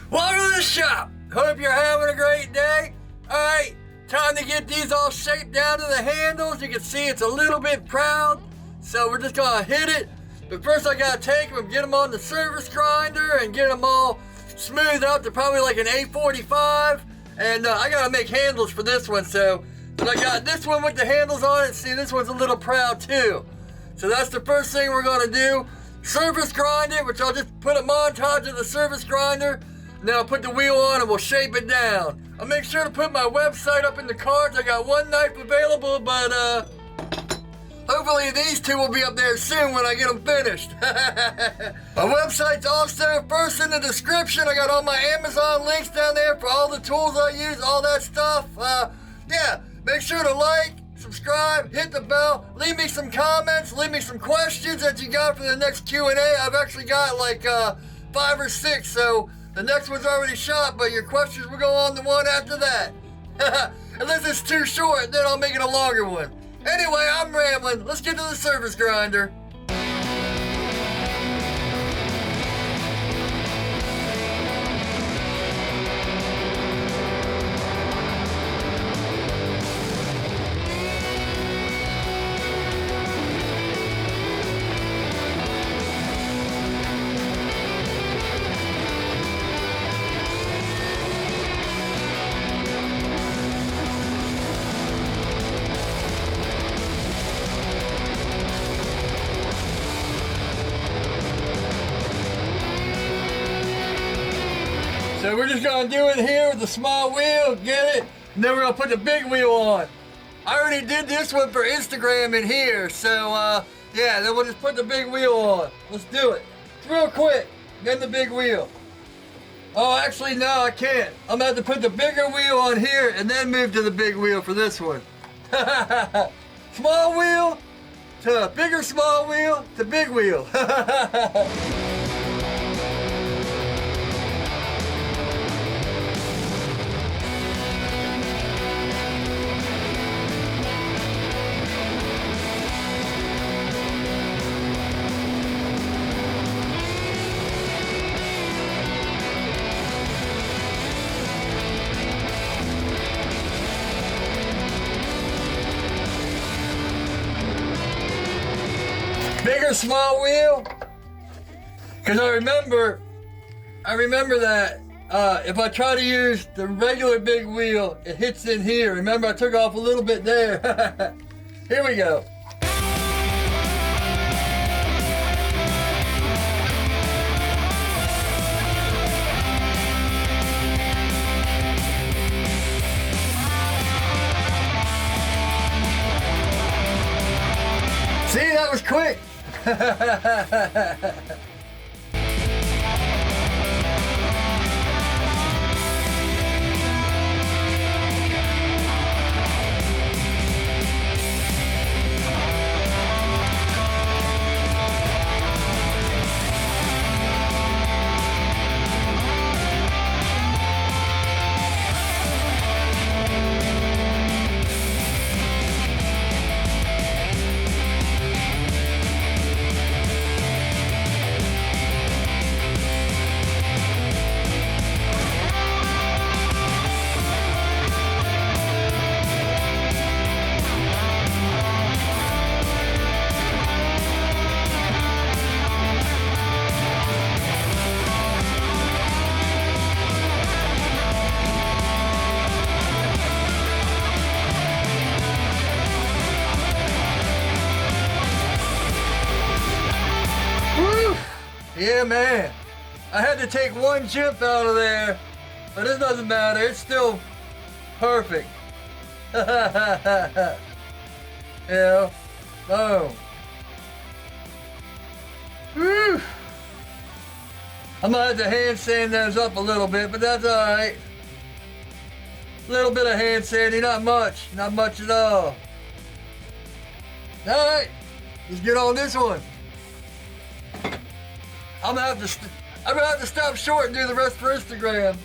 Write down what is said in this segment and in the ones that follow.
Welcome to the shop. Hope you're having a great day. Alright, time to get these all shaped down to the handles. You can see it's a little bit proud, so we're just gonna hit it. But first I gotta take them and get them on the surface grinder and get them all smoothed up to probably like an 845. And I gotta make handles for this one, so but I got this one with the handles on it. See, this one's a little proud too. So that's the first thing we're gonna do. Surface grind it, which I'll just put a montage of the surface grinder. Now I'll put the wheel on and we'll shape it down. I'll make sure to put my website up in the cards. I got one knife available, but hopefully these two will be up there soon when I get them finished. My website's also first in the description. I got all my Amazon links down there for all the tools I use, all that stuff. Yeah, make sure to like, subscribe, hit the bell, leave me some comments, leave me some questions that you got for the next Q&A. I've actually got like 5 or 6, so the next one's already shot, but your questions will go on the one after that. Unless it's too short, then I'll make it a longer one. Anyway, I'm rambling. Let's get to the surface grinder. So we're just gonna do it here with the small wheel, get it, and then we're gonna put the big wheel on. I already did this one for Instagram in here, so yeah, then we'll just put the big wheel on. Let's do it. It's real quick, then the big wheel. Oh, actually, no, I can't. I'm gonna have to put the bigger wheel on here and then move to the big wheel for this one. Small wheel to bigger small wheel to big wheel. Bigger small wheel, because I remember that if I try to use the regular big wheel, it hits in here. Remember, I took off a little bit there. Here we go. See, that was quick. Yeah, man. I had to take one chip out of there, but it doesn't matter. It's still perfect. Yeah. Boom. Whew. I'm gonna have to hand sand those up a little bit, but that's alright. A little bit of hand sanding, not much at all. Alright, let's get on this one. I'm gonna have to stop short and do the rest for Instagram.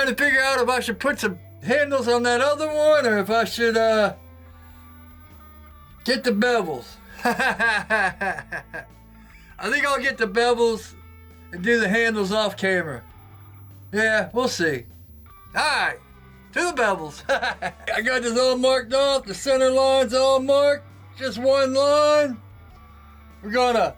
trying to figure out if I should put some handles on that other one or if I should get the bevels. I think I'll get the bevels and do the handles off camera. Yeah, we'll see. Alright, to the bevels. I got this all marked off. The center line's all marked. Just one line. We're gonna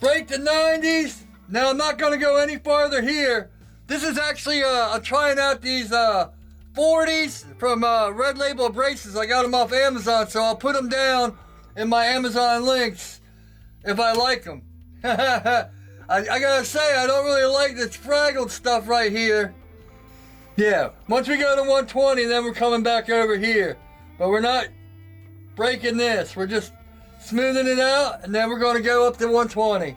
break the 90s. Now I'm not gonna go any farther here. This is actually, I'm trying out these 40s from Red Label braces. I got them off Amazon, so I'll put them down in my Amazon links if I like them. I gotta say, I don't really like this fraggled stuff right here. Yeah, once we go to 120, then we're coming back over here. But we're not breaking this. We're just smoothing it out, and then we're gonna go up to 120.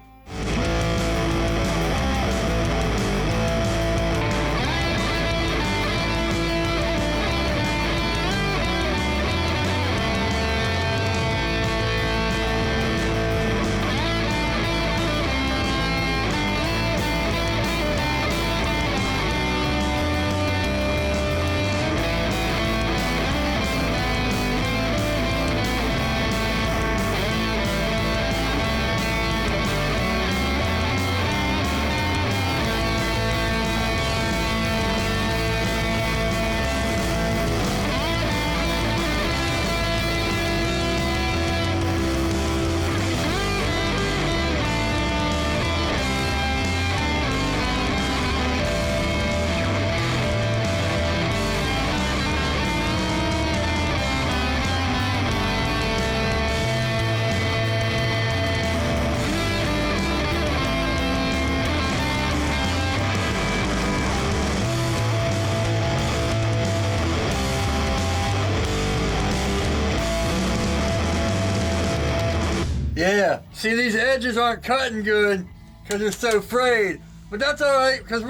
Yeah, see, these edges aren't cutting good because they're so frayed. But that's all right, because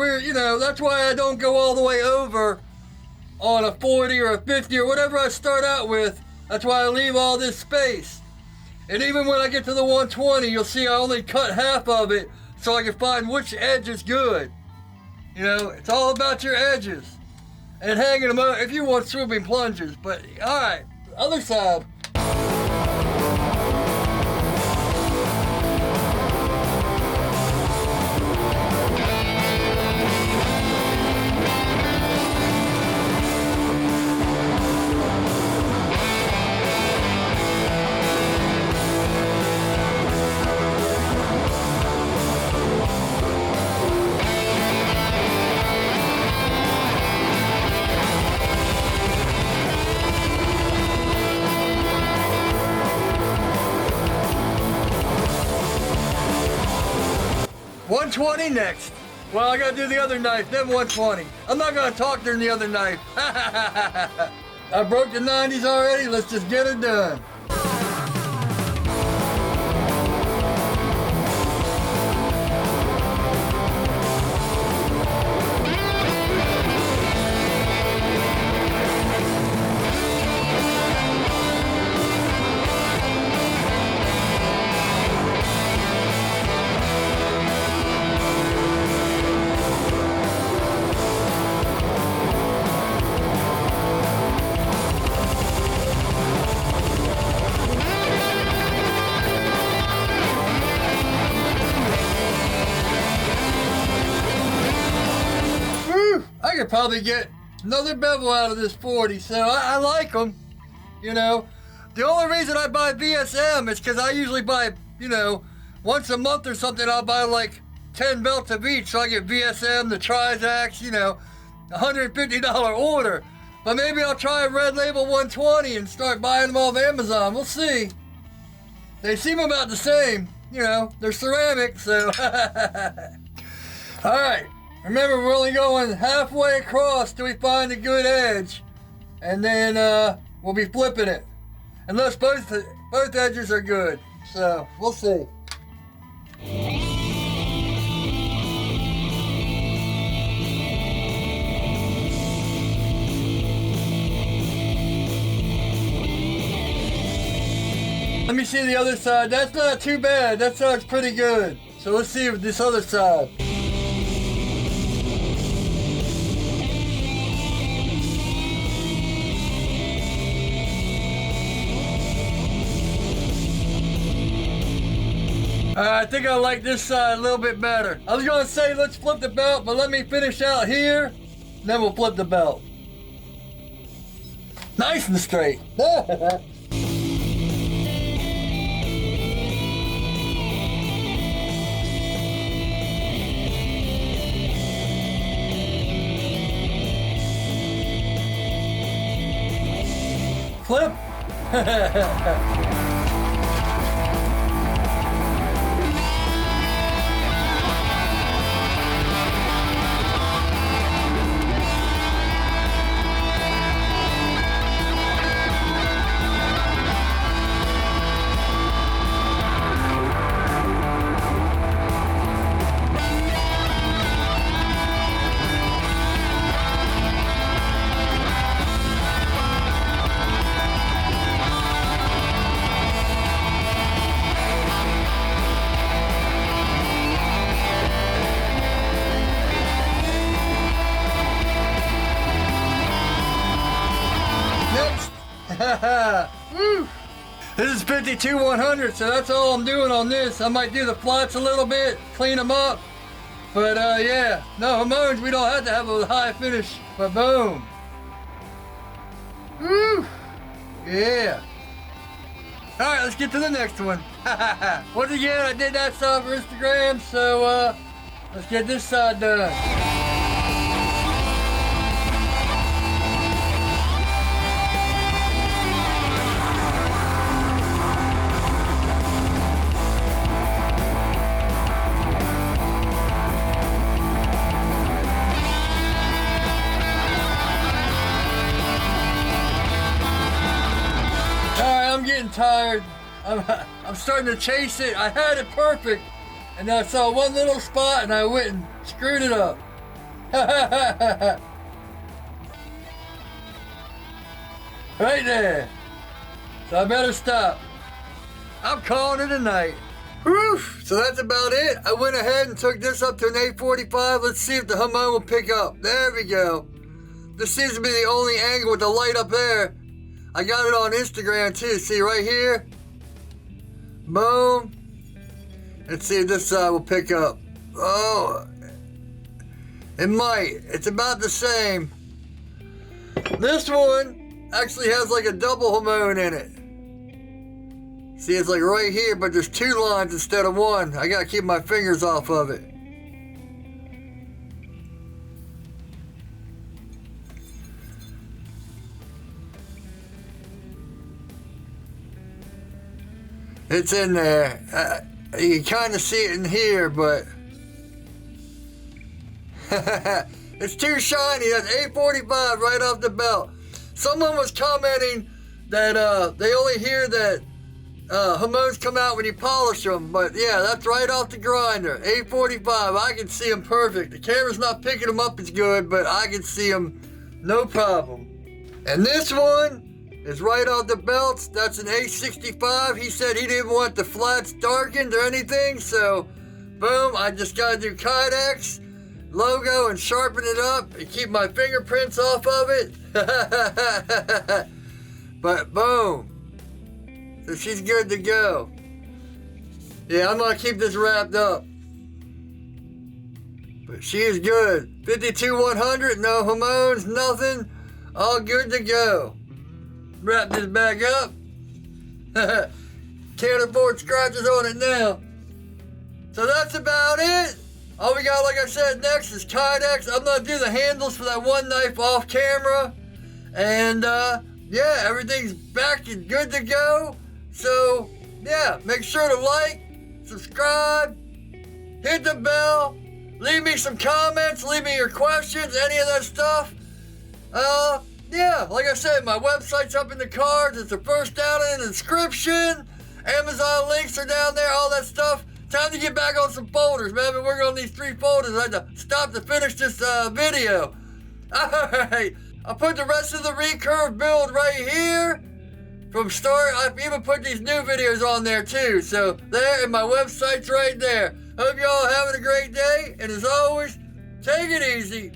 that's why I don't go all the way over on a 40 or a 50 or whatever I start out with. That's why I leave all this space. And even when I get to the 120, you'll see I only cut half of it so I can find which edge is good. It's all about your edges and hanging them out if you want swooping plunges. But all right, other side. $120 next. Well, I gotta do the other knife, then 120. I'm not gonna talk during the other knife. I broke the 90s already, let's just get it done. I could probably get another bevel out of this 40, so I like them. The only reason I buy VSM is because I usually buy, once a month or something, I'll buy like 10 belts of each, so I get VSM, the Trizacs, $150 order. But maybe I'll try a Red Label 120 and start buying them off Amazon. We'll see. They seem about the same, they're ceramic, so. All right. Remember, we're only going halfway across till we find a good edge, and then we'll be flipping it, unless both edges are good. So we'll see. Let me see the other side. That's not too bad. That side's pretty good. So let's see this other side. I think I like this side a little bit better. I was gonna say let's flip the belt, but let me finish out here, then we'll flip the belt. Nice and straight. Flip. Woo. This is 52-100, so that's all I'm doing on this. I might do the flats a little bit, clean them up. But yeah, no hormones, we don't have to have a high finish, but boom. Woo. Yeah. All right, let's get to the next one. Once again, I did that side for Instagram, so let's get this side done. I'm getting tired. I'm starting to chase it. I had it perfect, and I saw one little spot, and I went and screwed it up. Right there. So I better stop. I'm calling it a night. Whew. So that's about it. I went ahead and took this up to an 845. Let's see if the hormone will pick up. There we go. This seems to be the only angle with the light up there. I got it on Instagram too. See right here? Boom. Let's see if this side will pick up. Oh, it might. It's about the same. This one actually has like a double hormone in it. See, it's like right here, but there's two lines instead of one. I gotta keep my fingers off of it. It's in there. You can kind of see it in here, but it's too shiny. That's 845 right off the belt. Someone was commenting that they only hear that hormones come out when you polish them, but yeah, that's right off the grinder. 845. I can see them perfect. The camera's not picking them up as good, but I can see them no problem. And this one is right off the belts. That's an 865. He said he didn't want the flats darkened or anything, so boom, I just gotta do Kydex logo and sharpen it up and keep my fingerprints off of it. But boom, so she's good to go. Yeah, I'm gonna keep this wrapped up, but she is good. 52-100, no hormones, nothing, all good to go. Wrap this back up. Can't afford scratches on it now. So that's about it. All we got, like I said, next is Kydex. I'm gonna do the handles for that one knife off camera. And yeah, everything's back and good to go. So yeah, make sure to like, subscribe, hit the bell, leave me some comments, leave me your questions, any of that stuff. Yeah, like I said, my website's up in the cards. It's the first down in the description. Amazon links are down there, all that stuff. Time to get back on some folders, man. I've been working on these 3 folders. I had to stop to finish this video. Alright, I'll put the rest of the recurve build right here. From start, I've even put these new videos on there too. So there, and my website's right there. Hope y'all having a great day. And as always, take it easy.